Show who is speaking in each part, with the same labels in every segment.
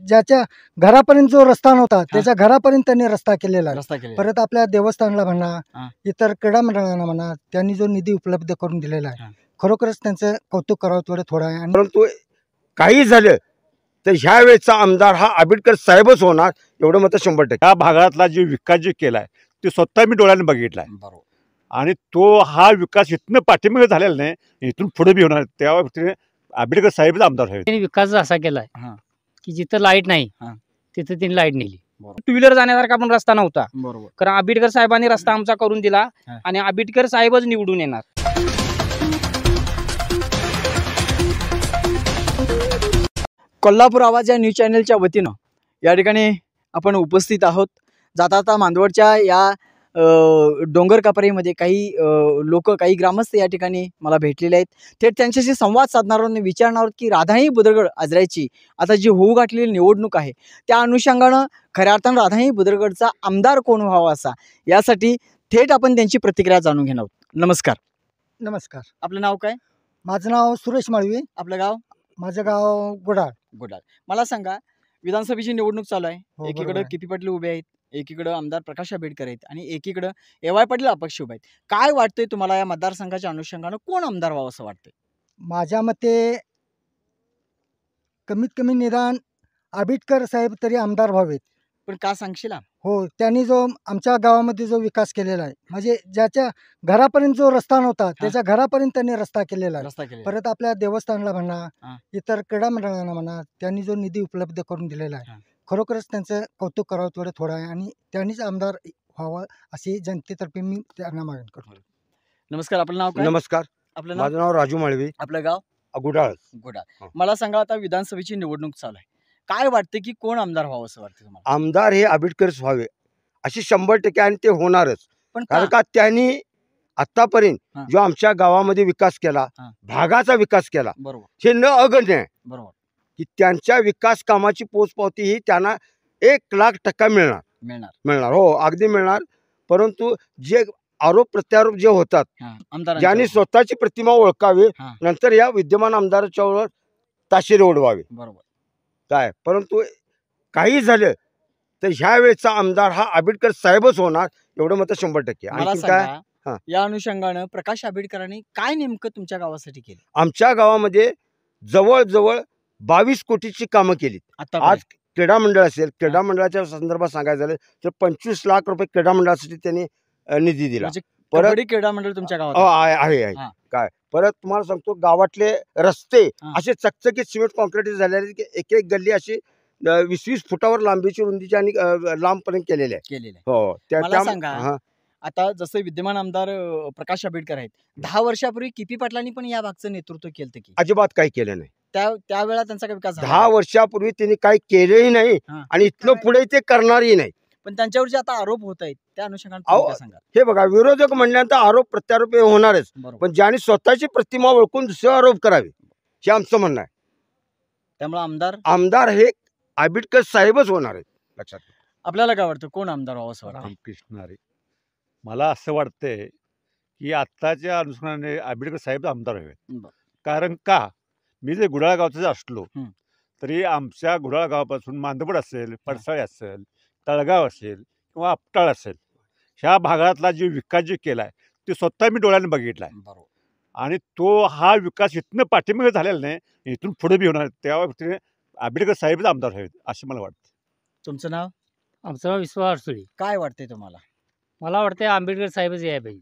Speaker 1: ज्याच्या घरापर्यंत जो रस्ता नव्हता त्याच्या घरापर्यंत त्यांनी रस्ता केलेला आहे.
Speaker 2: रस्ता केला.
Speaker 1: परत आपल्या देवस्थानला म्हणा
Speaker 2: हा.
Speaker 1: इतर क्रीडा मंडळांना म्हणा त्यांनी जो निधी उपलब्ध करून दिलेला आहे खरोखरच त्यांचं कौतुक करावं थोडं आहे. आणि
Speaker 3: परंतु काही झालं तर ह्या वेळेचा आमदार हा आंबेडकर साहेबच होणार एवढं मत 100%.
Speaker 4: या भागातला जो विकास जे केलाय ते स्वतः मी डोळ्याने बघितलाय
Speaker 2: बरोबर.
Speaker 4: आणि तो हा विकास इथनं पाठीमागे झालेला नाही, इथून पुढे बी होणार. त्या बाबतीने आंबेडकर साहेबच आमदार आहेत.
Speaker 5: त्यांनी विकास असा केलाय की जिथं लाईट नाही तिथं त्यांनी लाईट नेली.
Speaker 2: बरोबर.
Speaker 5: टू व्हीलर जाण्यासारखा पण रस्ता नव्हता,
Speaker 2: बरोबर.
Speaker 5: कारण आंबेडकर साहेबांनी रस्ता आमचा करून दिला आणि आंबेडकर साहेबच निवडून येणार.
Speaker 2: कोल्हापूर आवाज या न्यूज चॅनलच्या वतीनं या ठिकाणी आपण उपस्थित आहोत. जाता मांदवडच्या या डोंगर कापरीमध्ये काही लोक, काही ग्रामस्थ या ठिकाणी मला भेटलेले आहेत. थेट त्यांच्याशी संवाद साधणार आहोत, विचारणार आहोत की राधाई बुद्रगड आजरायची आता जी होऊ घातलेली निवडणूक आहे त्या अनुषंगानं खऱ्या अर्थानं राधाई बुद्रगडचा आमदार कोण व्हावा असा यासाठी थेट आपण त्यांची प्रतिक्रिया जाणून घेणार आहोत. नमस्कार.
Speaker 1: नमस्कार.
Speaker 2: आपलं नाव काय?
Speaker 1: माझं नाव सुरेश माळवी.
Speaker 2: आपलं गाव?
Speaker 1: माझं गाव गुडाळ.
Speaker 2: गुडाळ. मला सांगा, विधानसभेची निवडणूक चालू आहे.
Speaker 1: हो,
Speaker 2: एकीकडे
Speaker 1: बरोबर आहे.
Speaker 2: किपी पाटील उभे आहेत, एकीकडे आमदार प्रकाश आंबेडकर आहेत आणि एकीकडे ए.वाय. पाटील अपक्ष उभे आहेत. काय वाटतंय तुम्हाला या मतदारसंघाच्या अनुषंगानं कोण आमदार व्हावं असं वाटतंय?
Speaker 1: माझ्या मते कमीत कमी निदान आंबेडकर साहेब तरी आमदार व्हावेत.
Speaker 2: पण का सांगशील?
Speaker 1: हो, त्यांनी जो आमच्या गावामध्ये जो विकास केलेला आहे म्हणजे ज्याच्या घरापर्यंत जो रस्ता नव्हता त्याच्या घरापर्यंत त्यांनी रस्ता केलेला आहे.
Speaker 2: रस्ता केला.
Speaker 1: परत आपल्या देवस्थानला म्हणा
Speaker 2: हा.
Speaker 1: इतर क्रीडा मंडळांना म्हणा त्यांनी जो निधी उपलब्ध करून दिलेला आहे खरोखरच त्यांचं कौतुक करावं थोडं आहे आणि त्यांनीच आमदार व्हावं अशी जनतेतर्फे मी त्यांना मागणी करतो.
Speaker 2: नमस्कार. आपलं नाव काय?
Speaker 3: नमस्कार.
Speaker 2: आपलं नाव?
Speaker 3: माझं नाव राजू माळवी.
Speaker 2: आपलं गाव?
Speaker 3: गुडाळ.
Speaker 2: गुडाळ. मला सांगा, आता विधानसभेची निवडणूक चालू आहे, काय वाटतं की कोण आमदार व्हावं असं वाटतं तुम्हाला?
Speaker 3: आमदार हे आंबेडकरच व्हावे अशी 100% आणि ते होणारच.
Speaker 2: पण
Speaker 3: कारण का त्यांनी आतापर्यंत जो आमच्या गावामध्ये विकास केला, भागाचा विकास केला,
Speaker 2: बरोबर,
Speaker 3: हे न अगण्य आहे.
Speaker 2: बरोबर,
Speaker 3: की त्यांच्या विकास कामाची पोचपावती ही त्यांना 1,00,000% मिळणार. हो, अगदी मिळणार. परंतु जे आरोप प्रत्यारोप जे होतात ज्यांनी स्वतःची प्रतिमा ओळखावी, नंतर या विद्यमान आमदाराच्या ताशेरे ओढवावे.
Speaker 2: बरोबर
Speaker 3: काय. परंतु काही झालं तर ह्या वेळेचा आमदार हा आंबेडकर साहेबच होणार एवढं मत 100%.
Speaker 2: मला
Speaker 3: आणखी काय
Speaker 2: सांगा, या अनुषंगानं प्रकाश आंबेडकरांनी काय नेमकं तुमच्या गावासाठी केलं?
Speaker 3: आमच्या गावामध्ये जवळजवळ 22 कोटीची कामं केली. आज क्रीडा मंडळ असेल, क्रीडा मंडळाच्या संदर्भात सांगायचं झालं तर 25 लाख रुपये क्रीडा मंडळासाठी त्यांनी निधी दिला.
Speaker 2: परत क्रीडा मंडळ तुमच्या गावात
Speaker 3: आहे. काय. परत तुम्हाला सांगतो, गावातले रस्ते असे चकचकीत सिमेंट कॉन्क्रीट झालेले की एक एक गल्ली अशी 20-20 फुटावर लांबीची, रुंदीची आणि लांबपर्यंत केलेले आहे. हो.
Speaker 2: मला सांगा, आता जसं विद्यमान आमदार प्रकाश आंबेडकर आहेत, 10 वर्षापूर्वी किपी पाटलांनी पण या भागचं नेतृत्व केलं की?
Speaker 3: अजिबात काही केलं नाही.
Speaker 2: त्यावेळेला त्यांचा काय विकास झाला?
Speaker 3: 10 वर्षापूर्वी त्यांनी काही केलेही नाही आणि इथनं पुढे ते करणारही नाही.
Speaker 2: पण त्यांच्यावरचे आता आरोप होत आहेत, त्या अनुषंगाने सांगा.
Speaker 3: हे बघा, विरोधक म्हणल्यानंतर आरोप प्रत्यारोप हे होणारच, पण ज्यांनी स्वतःची प्रतिमा ओळखून दुसरे आरोप करावे हे आमचं म्हणणं आहे.
Speaker 2: त्यामुळे
Speaker 3: आमदार हे आंबेडकर साहेबच होणार आहे. लक्षात.
Speaker 2: आपल्याला काय वाटतं, कोण आमदार व्हावं असं वाटतं?
Speaker 4: रामकृष्ण हरी. मला असं वाटतंय की आत्ताच्या अनुषंगाने आंबेडकर साहेब आमदार हवेत. कारण का, मी जे गुडाळ गावचं असलो तरी आमच्या गुडाळ गावापासून मांदवड असेल, पडसाळे असेल, तळगाव असेल किंवा आपटाळ असेल, ह्या भागातला जो विकास जे केलाय ते स्वतः मी डोळ्याने बघितलाय. आणि तो हा विकास इथनं पाठीमागे झालेला नाही, इथून पुढे बी होणार. त्या बाबतीने आंबेडकर साहेबच आमदार हवेत असं मला वाटतं.
Speaker 2: तुमचं नाव?
Speaker 5: आमचं नाव विश्वास अडसुळे.
Speaker 2: काय वाटतंय तुम्हाला?
Speaker 5: मला वाटतंय आंबेडकर साहेबच याय पाहिजे.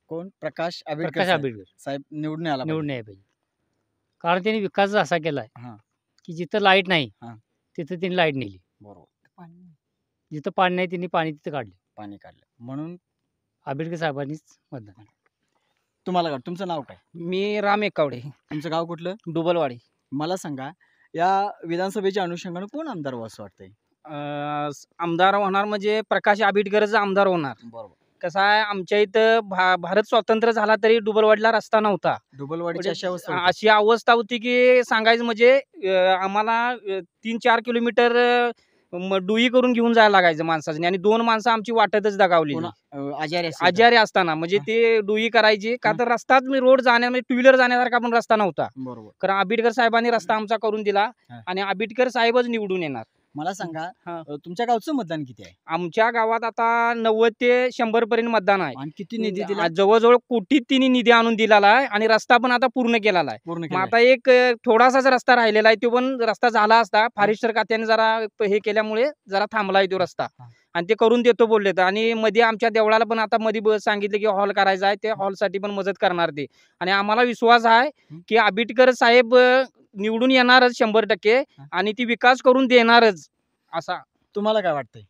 Speaker 2: कोण? प्रकाश आंबेडकर साहेब निवडून यायला
Speaker 5: पाहिजे. कारण त्यांनी विकास असा केलाय की जिथं लाईट नाही तिथं त्यांनी लाईट नेली.
Speaker 2: बरोबर.
Speaker 5: जिथं पाणी नाही त्यांनी पाणी तिथं
Speaker 2: पाणी काढलं. म्हणून
Speaker 5: आंबेडकर साहेबांनीच मतदान.
Speaker 2: तुम्हाला काय? तुमचं नाव काय?
Speaker 5: मी राम एकावडे.
Speaker 2: तुमचं गाव कुठलं?
Speaker 5: डुबलवाडी.
Speaker 2: मला सांगा, या विधानसभेच्या अनुषंगानं कोण आमदार व्हावं असं वाटतंय?
Speaker 5: आमदार होणार म्हणजे प्रकाश आंबेडकरच आमदार होणार.
Speaker 2: बरोबर.
Speaker 5: कसं आहे, आमच्या इथं भारत स्वतंत्र झाला तरी डुबलवाडीला रस्ता नव्हता.
Speaker 2: डुबलवाडीची
Speaker 5: अशी अवस्था होती की सांगायचं म्हणजे आम्हाला 3-4 किलोमीटर डुई करून घेऊन जायला लागायचं माणसाचं, आणि 2 माणसं आमची वाटतच दगावली आजारी असताना. म्हणजे ते डुई करायची का, तर रस्ताच मी रोड जाण्यामध्ये टू व्हीलर जाण्यासारखा पण रस्ता नव्हता.
Speaker 2: बरोबर.
Speaker 5: कारण आंबेडकर साहेबांनी रस्ता आमचा करून दिला आणि आंबेडकर साहेबच निवडून येणार.
Speaker 2: मला सांगा
Speaker 5: हा.
Speaker 2: तुमच्या गावचं मतदान किती आहे
Speaker 5: आमच्या गावात आता 90 ते 100 पर्यंत मतदान आहे.
Speaker 2: आणि किती निधी दिला
Speaker 5: जवळजवळ कोटीत तिने निधी आणून दिलेला आहे आणि रस्ता पण आता पूर्ण केलेला आहे.
Speaker 2: पूर्ण
Speaker 5: मग
Speaker 2: केलंय?
Speaker 5: आता एक थोडासाच रस्ता राहिलेला आहे, तो पण रस्ता झाला असता. फॉरेस्टर खात्याने जरा हे केल्यामुळे जरा थांबलाय तो रस्ता
Speaker 2: हा.
Speaker 5: आणि ते करून देतो बोलले. आणि मध्ये आमच्या देवळाला पण आता मध्ये सांगितले की हॉल करायचा आहे, ते हॉलसाठी पण मदत करणार ते. आणि आम्हाला विश्वास आहे की आंबेडकर साहेब निवडून येणारच 100% आणि ती विकास करून देणारच असा.
Speaker 2: तुम्हाला काय वाटतंय